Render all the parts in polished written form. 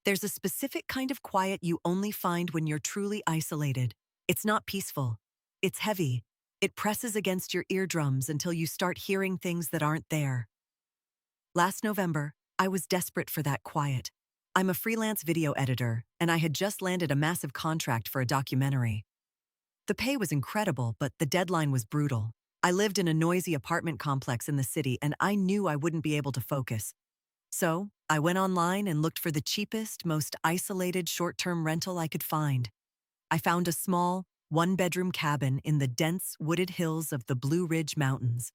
There's a specific kind of quiet you only find when you're truly isolated. It's not peaceful. It's heavy. It presses against your eardrums until you start hearing things that aren't there. Last November, I was desperate for that quiet. I'm a freelance video editor, and I had just landed a massive contract for a documentary. The pay was incredible, but the deadline was brutal. I lived in a noisy apartment complex in the city, and I knew I wouldn't be able to focus. So, I went online and looked for the cheapest, most isolated short-term rental I could find. I found a small, one-bedroom cabin in the dense, wooded hills of the Blue Ridge Mountains.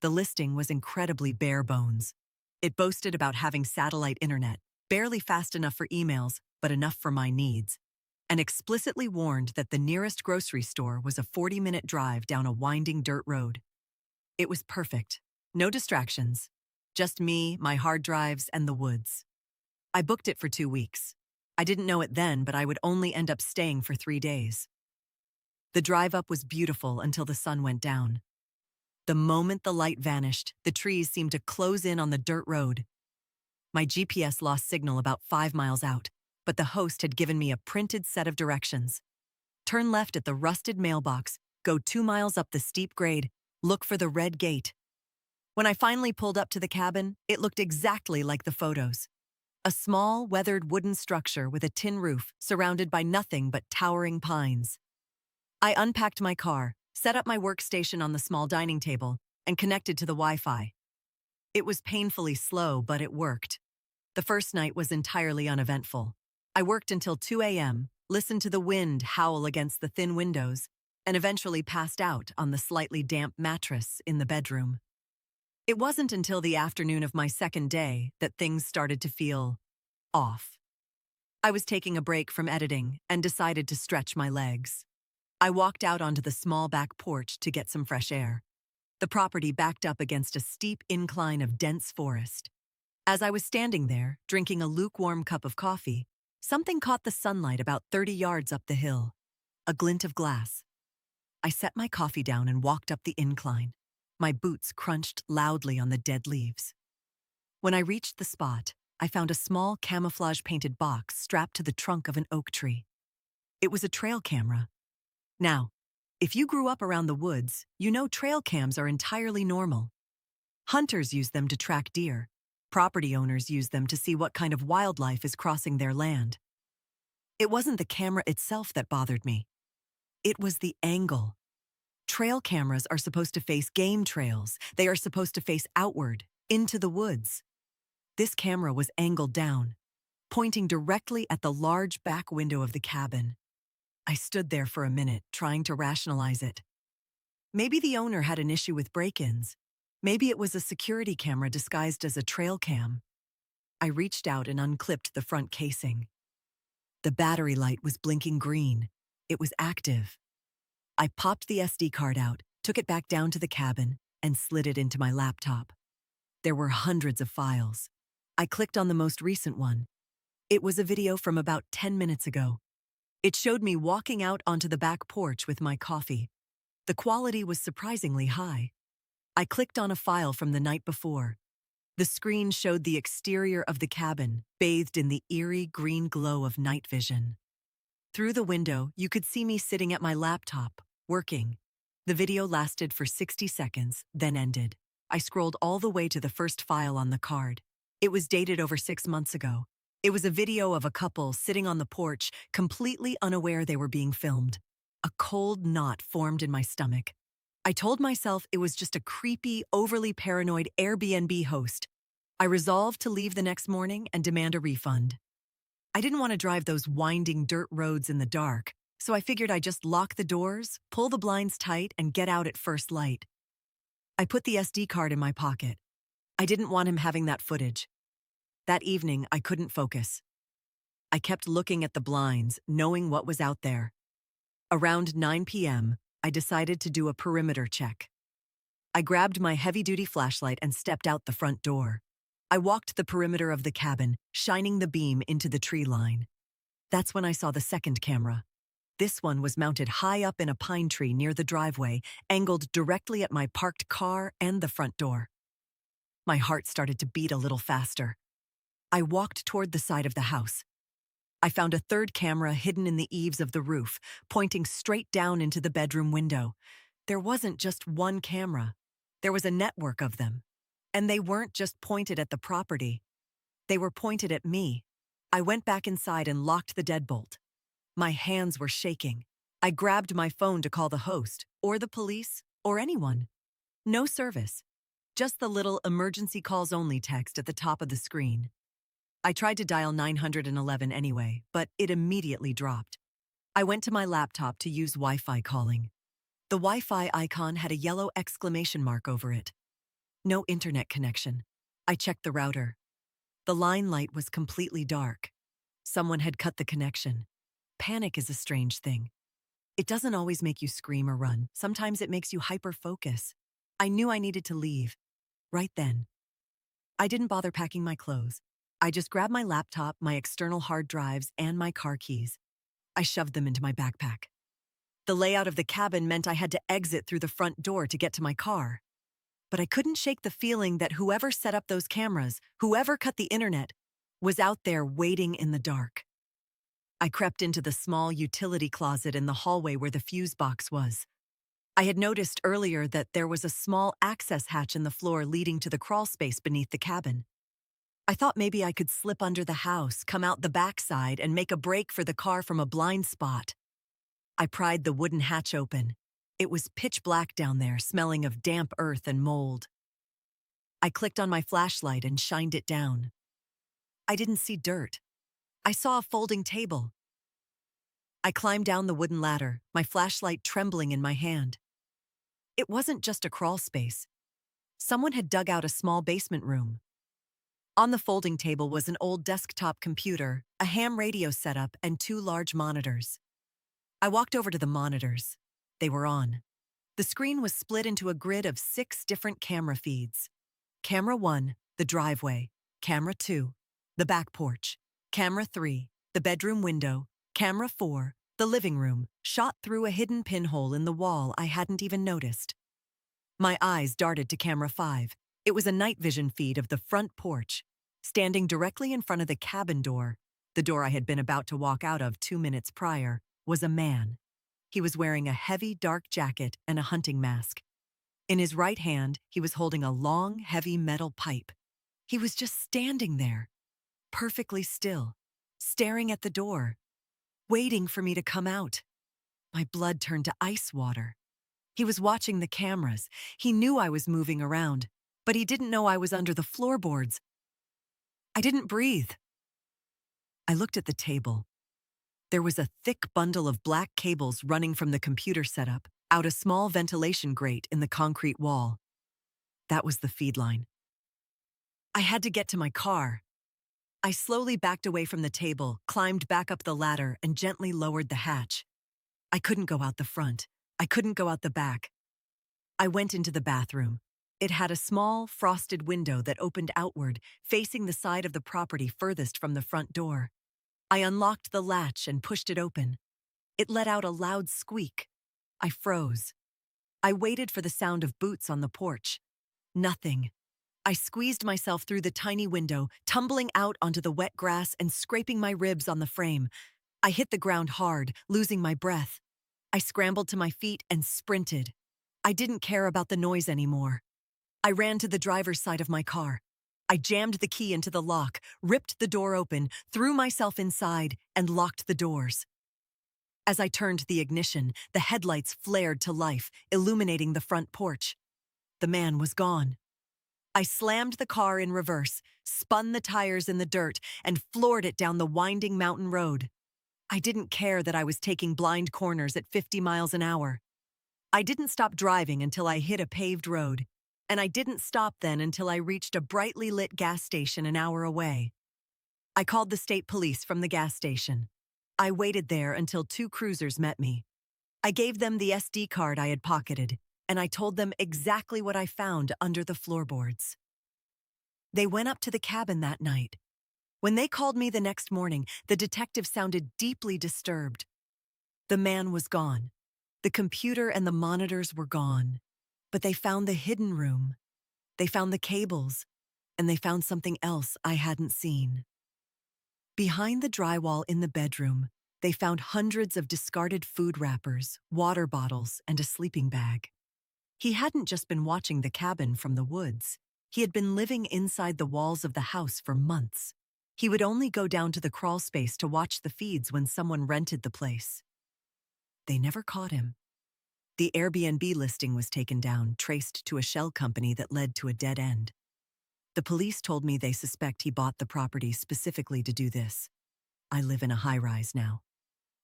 The listing was incredibly bare bones. It boasted about having satellite internet, barely fast enough for emails, but enough for my needs, and explicitly warned that the nearest grocery store was a 40-minute drive down a winding dirt road. It was perfect. No distractions. Just me, my hard drives, and the woods. I booked it for 2 weeks. I didn't know it then, but I would only end up staying for 3 days. The drive up was beautiful until the sun went down. The moment the light vanished, the trees seemed to close in on the dirt road. My GPS lost signal about 5 miles out, but the host had given me a printed set of directions. Turn left at the rusted mailbox, go 2 miles up the steep grade, look for the red gate. When I finally pulled up to the cabin, it looked exactly like the photos. A small, weathered wooden structure with a tin roof surrounded by nothing but towering pines. I unpacked my car, set up my workstation on the small dining table, and connected to the Wi-Fi. It was painfully slow, but it worked. The first night was entirely uneventful. I worked until 2 a.m., listened to the wind howl against the thin windows, and eventually passed out on the slightly damp mattress in the bedroom. It wasn't until the afternoon of my second day that things started to feel off. I was taking a break from editing and decided to stretch my legs. I walked out onto the small back porch to get some fresh air. The property backed up against a steep incline of dense forest. As I was standing there, drinking a lukewarm cup of coffee, something caught the sunlight about 30 yards up the hill. A glint of glass. I set my coffee down and walked up the incline. My boots crunched loudly on the dead leaves. When I reached the spot, I found a small camouflage-painted box strapped to the trunk of an oak tree. It was a trail camera. Now, if you grew up around the woods, you know trail cams are entirely normal. Hunters use them to track deer. Property owners use them to see what kind of wildlife is crossing their land. It wasn't the camera itself that bothered me. It was the angle. Trail cameras are supposed to face game trails. They are supposed to face outward, into the woods. This camera was angled down, pointing directly at the large back window of the cabin. I stood there for a minute, trying to rationalize it. Maybe the owner had an issue with break-ins. Maybe it was a security camera disguised as a trail cam. I reached out and unclipped the front casing. The battery light was blinking green. It was active. I popped the SD card out, took it back down to the cabin, and slid it into my laptop. There were hundreds of files. I clicked on the most recent one. It was a video from about 10 minutes ago. It showed me walking out onto the back porch with my coffee. The quality was surprisingly high. I clicked on a file from the night before. The screen showed the exterior of the cabin, bathed in the eerie green glow of night vision. Through the window, you could see me sitting at my laptop, working. The video lasted for 60 seconds, then ended. I scrolled all the way to the first file on the card. It was dated over 6 months ago. It was a video of a couple sitting on the porch, completely unaware they were being filmed. A cold knot formed in my stomach. I told myself it was just a creepy, overly paranoid Airbnb host. I resolved to leave the next morning and demand a refund. I didn't want to drive those winding dirt roads in the dark, so I figured I'd just lock the doors, pull the blinds tight, and get out at first light. I put the SD card in my pocket. I didn't want him having that footage. That evening, I couldn't focus. I kept looking at the blinds, knowing what was out there. Around 9 p.m., I decided to do a perimeter check. I grabbed my heavy-duty flashlight and stepped out the front door. I walked the perimeter of the cabin, shining the beam into the tree line. That's when I saw the second camera. This one was mounted high up in a pine tree near the driveway, angled directly at my parked car and the front door. My heart started to beat a little faster. I walked toward the side of the house. I found a third camera hidden in the eaves of the roof, pointing straight down into the bedroom window. There wasn't just one camera. There was a network of them. And they weren't just pointed at the property. They were pointed at me. I went back inside and locked the deadbolt. My hands were shaking. I grabbed my phone to call the host, or the police, or anyone. No service. Just the little emergency calls only text at the top of the screen. I tried to dial 911 anyway, but it immediately dropped. I went to my laptop to use Wi-Fi calling. The Wi-Fi icon had a yellow exclamation mark over it. No internet connection. I checked the router. The line light was completely dark. Someone had cut the connection. Panic is a strange thing. It doesn't always make you scream or run. Sometimes it makes you hyper-focus. I knew I needed to leave. Right then. I didn't bother packing my clothes. I just grabbed my laptop, my external hard drives, and my car keys. I shoved them into my backpack. The layout of the cabin meant I had to exit through the front door to get to my car. But I couldn't shake the feeling that whoever set up those cameras, whoever cut the internet, was out there waiting in the dark. I crept into the small utility closet in the hallway where the fuse box was. I had noticed earlier that there was a small access hatch in the floor leading to the crawl space beneath the cabin. I thought maybe I could slip under the house, come out the backside, and make a break for the car from a blind spot. I pried the wooden hatch open. It was pitch black down there, smelling of damp earth and mold. I clicked on my flashlight and shined it down. I didn't see dirt. I saw a folding table. I climbed down the wooden ladder, my flashlight trembling in my hand. It wasn't just a crawl space. Someone had dug out a small basement room. On the folding table was an old desktop computer, a ham radio setup, and 2 large monitors. I walked over to the monitors. They were on. The screen was split into a grid of 6 different camera feeds. Camera 1, the driveway. Camera 2, the back porch. Camera 3, the bedroom window. Camera 4, the living room, shot through a hidden pinhole in the wall I hadn't even noticed. My eyes darted to camera 5. It was a night vision feed of the front porch. Standing directly in front of the cabin door, the door I had been about to walk out of 2 minutes prior, was a man. He was wearing a heavy, dark jacket and a hunting mask. In his right hand, he was holding a long, heavy metal pipe. He was just standing there, perfectly still, staring at the door, waiting for me to come out. My blood turned to ice water. He was watching the cameras. He knew I was moving around, but he didn't know I was under the floorboards. I didn't breathe. I looked at the table. There was a thick bundle of black cables running from the computer setup out a small ventilation grate in the concrete wall. That was the feed line. I had to get to my car. I slowly backed away from the table, climbed back up the ladder, and gently lowered the hatch. I couldn't go out the front. I couldn't go out the back. I went into the bathroom. It had a small, frosted window that opened outward, facing the side of the property furthest from the front door. I unlocked the latch and pushed it open. It let out a loud squeak. I froze. I waited for the sound of boots on the porch. Nothing. I squeezed myself through the tiny window, tumbling out onto the wet grass and scraping my ribs on the frame. I hit the ground hard, losing my breath. I scrambled to my feet and sprinted. I didn't care about the noise anymore. I ran to the driver's side of my car. I jammed the key into the lock, ripped the door open, threw myself inside, and locked the doors. As I turned the ignition, the headlights flared to life, illuminating the front porch. The man was gone. I slammed the car in reverse, spun the tires in the dirt, and floored it down the winding mountain road. I didn't care that I was taking blind corners at 50 miles an hour. I didn't stop driving until I hit a paved road, and I didn't stop then until I reached a brightly lit gas station an hour away. I called the state police from the gas station. I waited there until 2 cruisers met me. I gave them the SD card I had pocketed, and I told them exactly what I found under the floorboards. They went up to the cabin that night. When they called me the next morning, the detective sounded deeply disturbed. The man was gone. The computer and the monitors were gone. But they found the hidden room. They found the cables. And they found something else I hadn't seen. Behind the drywall in the bedroom, they found hundreds of discarded food wrappers, water bottles, and a sleeping bag. He hadn't just been watching the cabin from the woods. He had been living inside the walls of the house for months. He would only go down to the crawl space to watch the feeds when someone rented the place. They never caught him. The Airbnb listing was taken down, traced to a shell company that led to a dead end. The police told me they suspect he bought the property specifically to do this. I live in a high-rise now.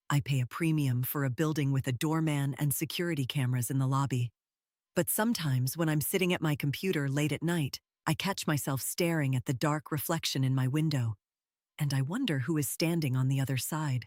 I pay a premium for a building with a doorman and security cameras in the lobby. But sometimes when I'm sitting at my computer late at night, I catch myself staring at the dark reflection in my window, and I wonder who is standing on the other side.